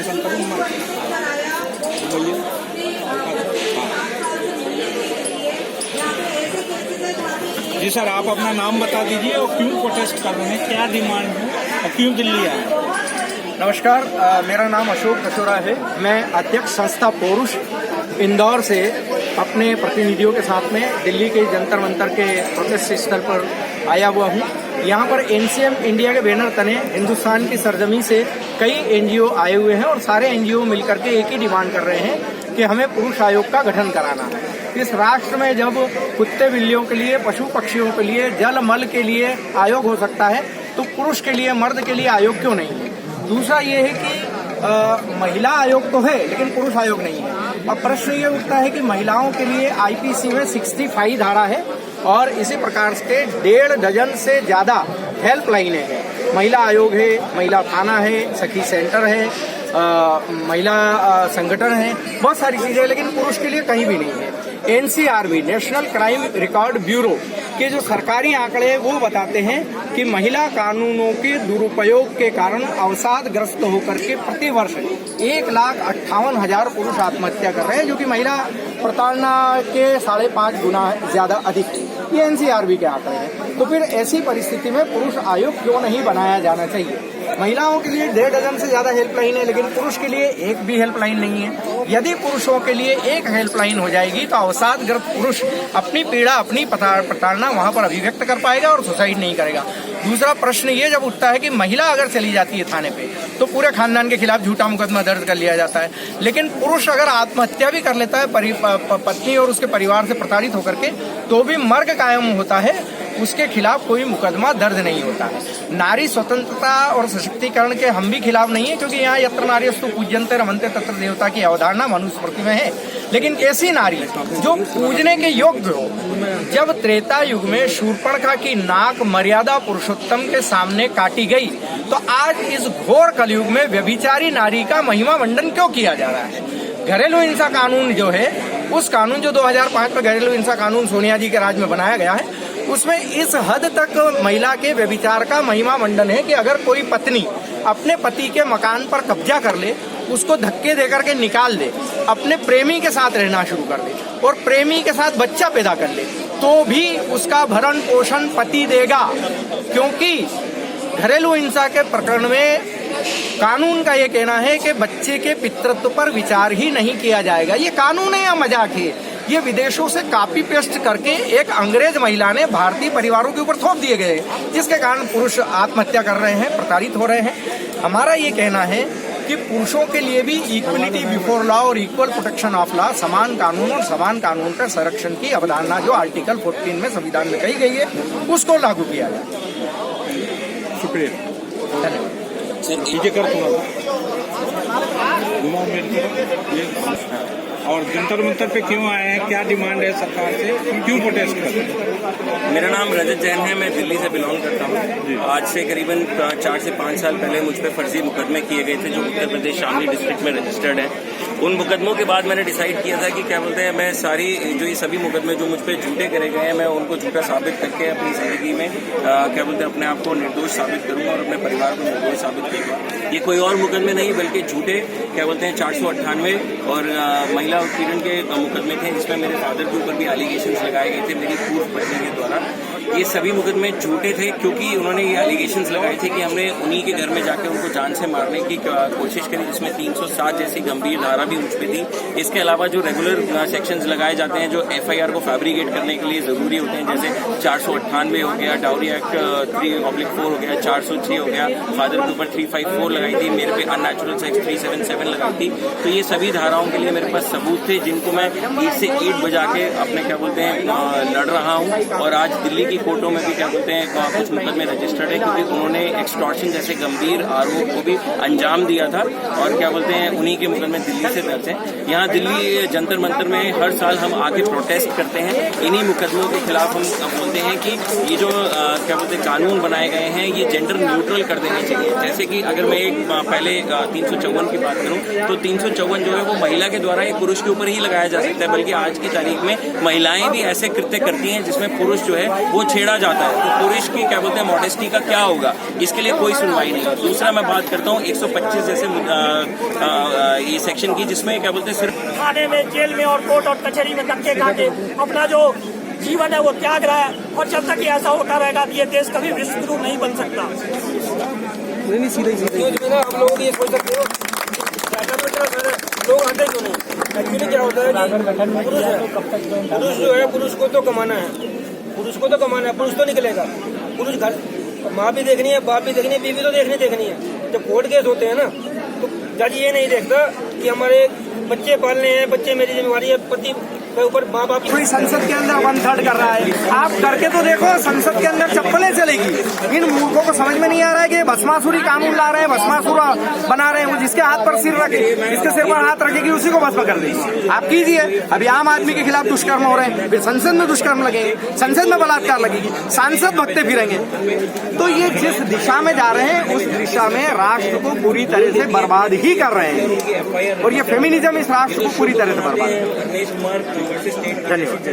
Admission करूँगा। जी sir, आप अपना नाम बता दीजिए और क्यों प्रोटेस्ट कर रहे हैं, क्या डिमांड है और क्यों दिल्ली आए? नमस्कार, मेरा नाम अशोक कशोरा है। मैं अध्यक्ष संस्था पुरुष इंदौर से अपने प्रतिनिधियों के साथ में दिल्ली के जंतर मंतर के प्रोटेस्ट स्थल पर आया हुआ हूँ। यहाँ पर एनसीएम इंडिया के बैनर तने हिंदुस्तान की सरजमी से कई एनजीओ आए हुए हैं और सारे एनजीओ मिलकर के एक ही डिमांड कर रहे हैं कि हमें पुरुष आयोग का गठन कराना है। इस राष्ट्र में जब कुत्ते बिल्लियों के लिए, पशु पक्षियों के लिए, जल मल के लिए आयोग हो सकता है तो पुरुष के लिए, मर्द के लिए आयोग क्यों नहीं है? दूसरा ये है कि महिला आयोग तो है लेकिन पुरुष आयोग नहीं है। अब प्रश्न ये उठता है कि महिलाओं के लिए आईपीसी में 65 धारा है और इसी प्रकार से 1.5 डजन से ज्यादा हेल्पलाइन है। महिला आयोग है, महिला थाना है, सखी सेंटर है, महिला संगठन है, बहुत सारी चीजें, लेकिन पुरुष के लिए कहीं भी नहीं है। NCRB, national crime record bureau के जो सरकारी आंकड़े हैं वो बताते हैं कि महिला कानूनों के दुरुपयोग के कारण अवसादग्रस्त होकर के प्रतिवर्ष 1,58,000 पुरुष आत्महत्या कर रहे हैं, जो कि महिला प्रताड़ना के 5.5 गुना ज्यादा अधिक है। ये एनसीआरबी के आंकड़े हैं। तो फिर ऐसी परिस्थिति में पुरुष आयोग क्यों नहीं बनाया जाना चाहिए? महिलाओं के लिए 1.5 डजन से ज्यादा हेल्पलाइन है लेकिन पुरुष के लिए एक भी हेल्पलाइन नहीं है। यदि पुरुषों के लिए एक हेल्पलाइन हो जाएगी तो अवसादग्रस्त पुरुष अपनी पीड़ा, अपनी प्रताड़ना वहां पर अभिव्यक्त कर पाएगा और सुसाइड नहीं करेगा। दूसरा प्रश्न ये जब उठता है कि महिला अगर चली जाती है थाने पे तो पूरे खानदान के खिलाफ झूठा मुकदमा दर्ज कर लिया जाता है, लेकिन पुरुष अगर आत्महत्या भी कर लेता है पत्नी और उसके परिवार से प्रताड़ित होकर के, तो भी मर्ग कायम होता है, उसके खिलाफ कोई मुकदमा दर्ज नहीं होता है। नारी स्वतंत्रता और सशक्तिकरण के हम भी खिलाफ नहीं है, क्योंकि यहाँ यत्र नार्यस्तु पूज्यन्ते रमन्ते तत्र देवता की अवधारणा मनुस्मृति में है। लेकिन ऐसी नारी जो पूजने के योग्य हो, जब त्रेता युग में शूर्पणखा की नाक मर्यादा पुरुषोत्तम के सामने काटी गई, तो आज इस घोर कलयुग में व्यभिचारी नारी का महिमा मंडन क्यों किया जा रहा है? घरेलू हिंसा कानून जो है, उस कानून जो 2005 में घरेलू हिंसा कानून सोनिया जी के राज में बनाया गया है, उसमें इस हद तक महिला के व्यभिचार का महिमा मंडन है कि अगर कोई पत्नी अपने पति के मकान पर कब्जा कर ले, उसको धक्के देकर के निकाल दे, अपने प्रेमी के साथ रहना शुरू कर दे और प्रेमी के साथ बच्चा पैदा कर ले, तो भी उसका भरण पोषण पति देगा, क्योंकि घरेलू हिंसा के प्रकरण में कानून का ये कहना है कि बच्चे के पितृत्व पर विचार ही नहीं किया जाएगा। ये कानून है या मजाक है? ये विदेशों से कॉपी पेस्ट करके एक अंग्रेज महिला ने भारतीय परिवारों के ऊपर थोप दिए गए, जिसके कारण पुरुष आत्महत्या कर रहे हैं, प्रताड़ित हो रहे हैं। हमारा ये कहना है कि पुरुषों के लिए भी इक्वलिटी बिफोर लॉ और इक्वल प्रोटेक्शन ऑफ लॉ, समान कानून और समान कानून पर संरक्षण की अवधारणा जो आर्टिकल 14 में संविधान में कही गई है, उसको लागू किया जाए। शुक्रिया, धन्यवाद। और जंतर मंतर पे क्यों आए हैं, क्या डिमांड है सरकार से, क्यों प्रोटेस्ट कर रहे हैं? मेरा नाम रजत जैन है, मैं दिल्ली से बिलोंग करता हूँ। आज से करीबन 4 से 5 साल पहले मुझ पर फर्जी मुकदमे किए गए थे जो उत्तर प्रदेश शामली डिस्ट्रिक्ट में रजिस्टर्ड है। उन मुकदमों के बाद मैंने डिसाइड किया था कि क्या बोलते हैं, मैं सारी जो ये सभी मुकदमे जो मुझ पर झूठे करे गए हैं, मैं उनको झूठा साबित करके अपनी जिंदगी में क्या बोलते हैं अपने आप को निर्दोष साबित करूंगा और अपने परिवार को निर्दोष साबित करूंगा। ये कोई और मुकदमे नहीं बल्कि झूठे क्या बोलते हैं 498 और महिला उत्पीड़न के मुकदमे थे, जिसमें मेरे फादर के ऊपर भी एलिगेशंस लगाए गए थे मेरी पूर्व पत्नी के द्वारा। ये सभी मुकदमे झूठे थे क्योंकि उन्होंने ये एलिगेशंस लगाए थे कि हमने उन्हीं के घर में जाकर उनको जान से मारने की कोशिश करी, जिसमें 307 जैसी गंभीर धारा भी मुझ पे थी। इसके अलावा जो रेगुलर सेक्शंस लगाए जाते हैं जो एफआईआर को फैब्रिकेट करने के लिए जरूरी होते हैं, जैसे 498 हो गया, डाउरी एक्ट 3/4 हो गया, 406 हो गया, फादर के ऊपर 354 लगाई थी, मेरे पे अननेचुरल सेक्स 377 लगाई थी। तो ये सभी धाराओं के लिए मेरे पास सबूत थे, जिनको मैं ईट से ईट बजा के अपने क्या बोलते हैं लड़ रहा हूँ। और आज दिल्ली की कोर्टों में भी क्या बोलते हैं कुछ मुकदमे रजिस्टर्ड है, क्योंकि उन्होंने एक्सटॉर्शन जैसे गंभीर आरोप को भी अंजाम दिया था और क्या बोलते हैं उन्हीं के मुकदमे दिल्ली से दर्ज हैं। यहाँ दिल्ली जंतर मंतर में हर साल हम आके प्रोटेस्ट करते हैं, इन्हीं मुकदमों के खिलाफ हम बोलते हैं कि ये जो क्या बोलते हैं कानून बनाए गए हैं ये जेंडर न्यूट्रल कर देने चाहिए। जैसे कि अगर मैं एक पहले 354 की बात करूं तो 354 जो है वो महिला के द्वारा एक पुरुष के ऊपर ही लगाया जा सकता है, बल्कि आज की तारीख में महिलाएं भी ऐसे कृत्य करती हैं जिसमें पुरुष जो है वो वो छेड़ा जाता है, तो पुरुष की क्या बोलते हैं मॉडेस्टी का क्या होगा, इसके लिए कोई सुनवाई नहीं है। दूसरा मैं बात करता हूँ 125 जैसे ये सेक्शन की, जिसमें क्या बोलते हैं सिर्फ थाने में, जेल में और कोर्ट और कचहरी में धक्के खा के अपना जो जीवन है वो त्याग रहा है, और जब तक ऐसा होता रहेगा ये देश कभी विश्वगुरु नहीं बन सकता। हम लोग ये सोच सकते हो लोग आते क्यों नहीं? एक्चुअली क्या होता है कि पुरुष जो है, पुरुष को तो कमाना है, पुरुष तो निकलेगा। पुरुष घर माँ भी देखनी है, बाप भी देखनी है, बीवी तो देखनी है। जब कोर्ट केस होते हैं ना, तो जज ये नहीं देखता कि हमारे बच्चे पालने हैं, बच्चे मेरी जिम्मेवारी है, पति के ऊपर माँ बाप। कोई संसद के अंदर 1/3 कर रहा है, आप करके तो देखो, संसद के अंदर चप्पलें चलेगी। इन मूर्खों को समझ में नहीं आ रहा है कि भस्मासुरी कानून ला रहे हैं, भस्मासुर बना रहे हैं। वो जिसके हाथ पर सिर रखे, जिसके सिर पर हाथ रखेगी उसी को भस्म कर देगी। आप कीजिए, अभी आम आदमी के खिलाफ दुष्कर्म हो रहे हैं, फिर संसद में दुष्कर्म लगेंगे, संसद में बलात्कार लगेगी, सांसद भगते फिरेंगे। तो ये जिस दिशा में जा रहे हैं, उस दिशा में राष्ट्र को पूरी तरह से बर्बाद ही कर रहे हैं, और ये फेमिनिज्म इस राष्ट्र को पूरी तरह से बर्बाद। धन्यवाद।